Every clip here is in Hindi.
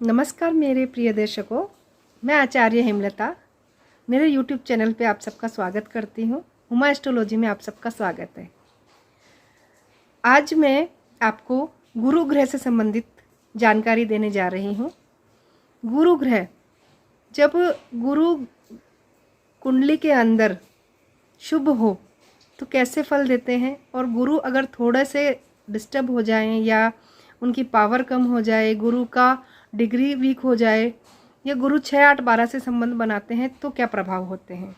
नमस्कार मेरे प्रिय दर्शकों, मैं आचार्य हेमलता मेरे YouTube चैनल पे आप सबका स्वागत करती हूँ। उमा एस्ट्रोलॉजी में आप सबका स्वागत है। आज मैं आपको गुरु ग्रह से संबंधित जानकारी देने जा रही हूँ। गुरु ग्रह, जब गुरु कुंडली के अंदर शुभ हो तो कैसे फल देते हैं, और गुरु अगर थोड़े से डिस्टर्ब हो जाएं या उनकी पावर कम हो जाए, गुरु का डिग्री वीक हो जाए, या गुरु 6, 8, 12 से संबंध बनाते हैं तो क्या प्रभाव होते हैं।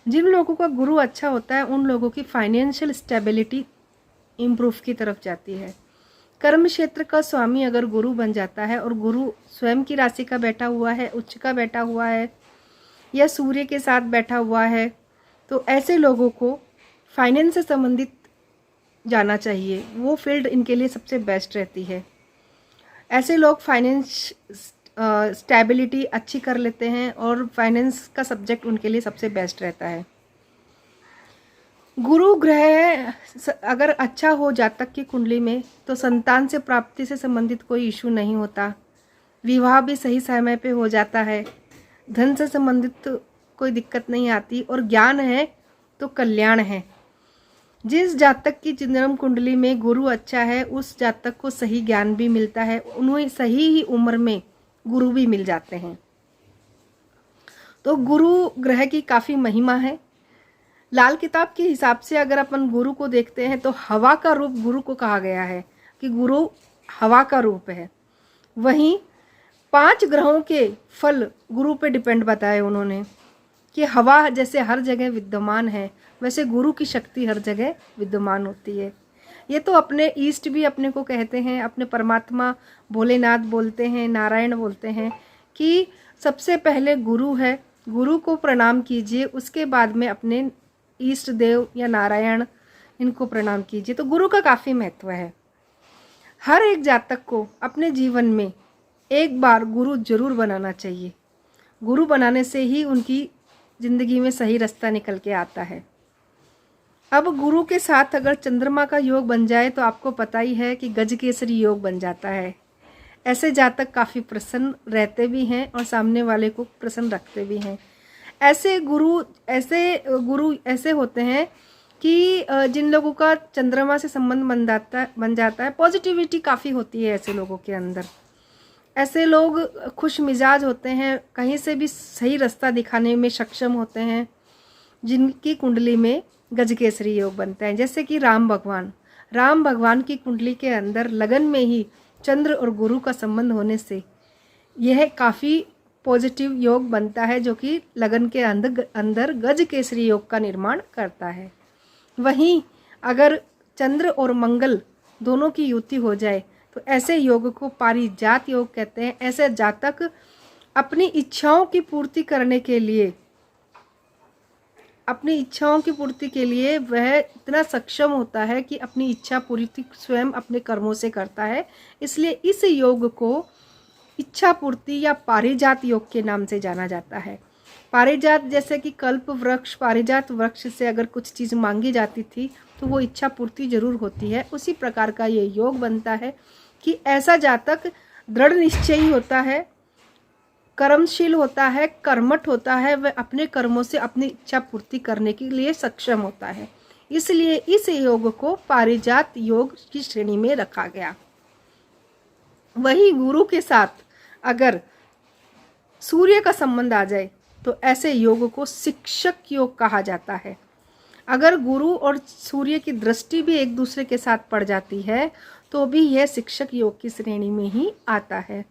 जिन लोगों का गुरु अच्छा होता है उन लोगों की फाइनेंशियल स्टेबिलिटी इम्प्रूव की तरफ जाती है। कर्म क्षेत्र का स्वामी अगर गुरु बन जाता है और गुरु स्वयं की राशि का बैठा हुआ है, उच्च का बैठा हुआ है या सूर्य के साथ बैठा हुआ है, तो ऐसे लोगों को फाइनेंस से संबंधित जाना चाहिए। वो फील्ड इनके लिए सबसे बेस्ट रहती है। ऐसे लोग फाइनेंस स्टेबिलिटी अच्छी कर लेते हैं और फाइनेंस का सब्जेक्ट उनके लिए सबसे बेस्ट रहता है। गुरु ग्रह अगर अच्छा हो जातक की कुंडली में तो संतान से प्राप्ति से संबंधित कोई इशू नहीं होता, विवाह भी सही समय पे हो जाता है, धन से संबंधित कोई दिक्कत नहीं आती, और ज्ञान है तो कल्याण है। जिस जातक की जन्म कुंडली में गुरु अच्छा है उस जातक को सही ज्ञान भी मिलता है, उन्हें सही ही उम्र में गुरु भी मिल जाते हैं। तो गुरु ग्रह की काफ़ी महिमा है। लाल किताब के हिसाब से अगर अपन गुरु को देखते हैं तो हवा का रूप गुरु को कहा गया है कि गुरु हवा का रूप है। वहीं 5 ग्रहों के फल गुरु पे डिपेंड बताए उन्होंने कि हवा जैसे हर जगह विद्यमान है वैसे गुरु की शक्ति हर जगह विद्यमान होती है। ये तो अपने ईस्ट भी अपने को कहते हैं, अपने परमात्मा भोलेनाथ बोलते हैं, नारायण बोलते हैं कि सबसे पहले गुरु है, गुरु को प्रणाम कीजिए, उसके बाद में अपने ईष्ट देव या नारायण इनको प्रणाम कीजिए। तो गुरु का काफ़ी महत्व है। हर एक जातक को अपने जीवन में एक बार गुरु जरूर बनाना चाहिए। गुरु बनाने से ही उनकी ज़िंदगी में सही रास्ता निकल के आता है। अब गुरु के साथ अगर चंद्रमा का योग बन जाए तो आपको पता ही है कि गजकेसरी योग बन जाता है। ऐसे जातक काफ़ी प्रसन्न रहते भी हैं और सामने वाले को प्रसन्न रखते भी हैं। ऐसे गुरु ऐसे होते हैं कि जिन लोगों का चंद्रमा से संबंध बन जाता है, पॉजिटिविटी काफ़ी होती है ऐसे लोगों के अंदर। ऐसे लोग खुश मिजाज होते हैं, कहीं से भी सही रास्ता दिखाने में सक्षम होते हैं जिनकी कुंडली में गजकेसरी योग बनता है। जैसे कि राम भगवान की कुंडली के अंदर लगन में ही चंद्र और गुरु का संबंध होने से यह काफ़ी पॉजिटिव योग बनता है, जो कि लगन के अंदर गजकेसरी योग का निर्माण करता है। वहीं अगर चंद्र और मंगल दोनों की युति हो जाए तो ऐसे योग को पारिजात योग कहते हैं। ऐसे जातक अपनी इच्छाओं की पूर्ति के लिए वह इतना सक्षम होता है कि अपनी इच्छा पूर्ति स्वयं अपने कर्मों से करता है। इसलिए इस योग को इच्छा पूर्ति या पारिजात योग के नाम से जाना जाता है। पारिजात जैसे कि कल्प वृक्ष, पारिजात वृक्ष से अगर कुछ चीज़ मांगी जाती थी तो वो इच्छा पूर्ति जरूर होती है। उसी प्रकार का ये योग बनता है कि ऐसा जातक दृढ़ निश्चयी होता है, कर्मशील होता है, कर्मठ होता है, वह अपने कर्मों से अपनी इच्छा पूर्ति करने के लिए सक्षम होता है। इसलिए इस योग को पारिजात योग की श्रेणी में रखा गया। वही गुरु के साथ अगर सूर्य का संबंध आ जाए तो ऐसे योग को शिक्षक योग कहा जाता है। अगर गुरु और सूर्य की दृष्टि भी एक दूसरे के साथ पड़ जाती है तो भी यह शिक्षक योग की श्रेणी में ही आता है।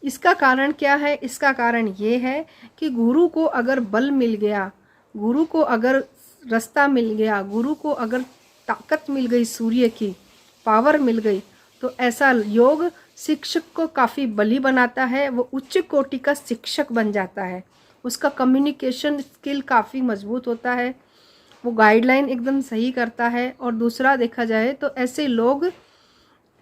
इसका कारण क्या है? इसका कारण ये है कि गुरु को अगर बल मिल गया, गुरु को अगर रास्ता मिल गया, गुरु को अगर ताकत मिल गई, सूर्य की पावर मिल गई, तो ऐसा योग शिक्षक को काफ़ी बली बनाता है। वो उच्च कोटि का शिक्षक बन जाता है। उसका कम्युनिकेशन स्किल काफ़ी मजबूत होता है, वो गाइडलाइन एकदम सही करता है। और दूसरा देखा जाए तो ऐसे लोग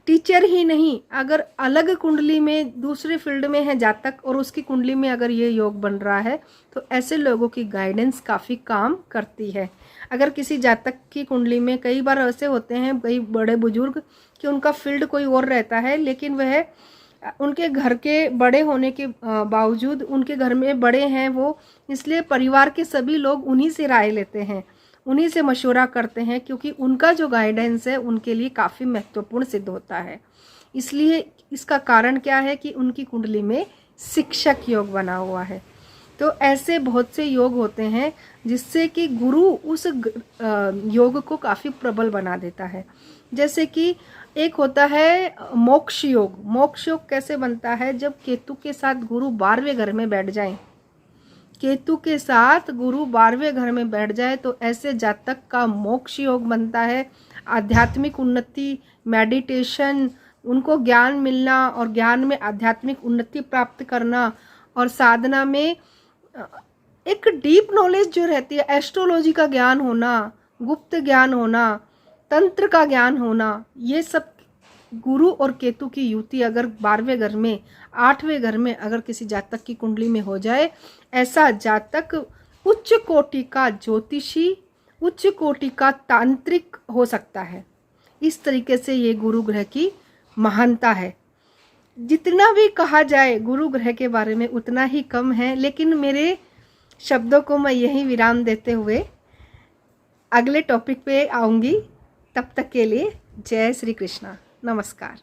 टीचर ही नहीं, अगर अलग कुंडली में दूसरे फील्ड में है जातक और उसकी कुंडली में अगर ये योग बन रहा है तो ऐसे लोगों की गाइडेंस काफ़ी काम करती है। अगर किसी जातक की कुंडली में कई बार ऐसे होते हैं कई बड़े बुजुर्ग कि उनका फील्ड कोई और रहता है लेकिन वह उनके घर के बड़े होने के बावजूद, उनके घर में बड़े हैं वो, इसलिए परिवार के सभी लोग उन्हीं से राय लेते हैं, उन्हीं से मशवरा करते हैं, क्योंकि उनका जो गाइडेंस है उनके लिए काफ़ी महत्वपूर्ण सिद्ध होता है। इसलिए इसका कारण क्या है कि उनकी कुंडली में शिक्षक योग बना हुआ है। तो ऐसे बहुत से योग होते हैं जिससे कि गुरु उस योग को काफ़ी प्रबल बना देता है। जैसे कि एक होता है मोक्ष योग। मोक्ष योग कैसे बनता है? जब केतु के साथ गुरु 12वें घर में बैठ जाएं, केतु के साथ गुरु 12वें घर में बैठ जाए तो ऐसे जातक का मोक्ष योग बनता है। आध्यात्मिक उन्नति, मेडिटेशन, उनको ज्ञान मिलना और ज्ञान में आध्यात्मिक उन्नति प्राप्त करना, और साधना में एक डीप नॉलेज जो रहती है, एस्ट्रोलॉजी का ज्ञान होना, गुप्त ज्ञान होना, तंत्र का ज्ञान होना, ये सब गुरु और केतु की युति अगर 12वें घर में, 8वें घर में अगर किसी जातक की कुंडली में हो जाए, ऐसा जातक उच्च कोटि का ज्योतिषी, उच्च कोटि का तांत्रिक हो सकता है। इस तरीके से ये गुरु ग्रह की महानता है। जितना भी कहा जाए गुरु ग्रह के बारे में उतना ही कम है, लेकिन मेरे शब्दों को मैं यहीं विराम देते हुए अगले टॉपिक पे आऊँगी। तब तक के लिए जय श्री कृष्णा, नमस्कार।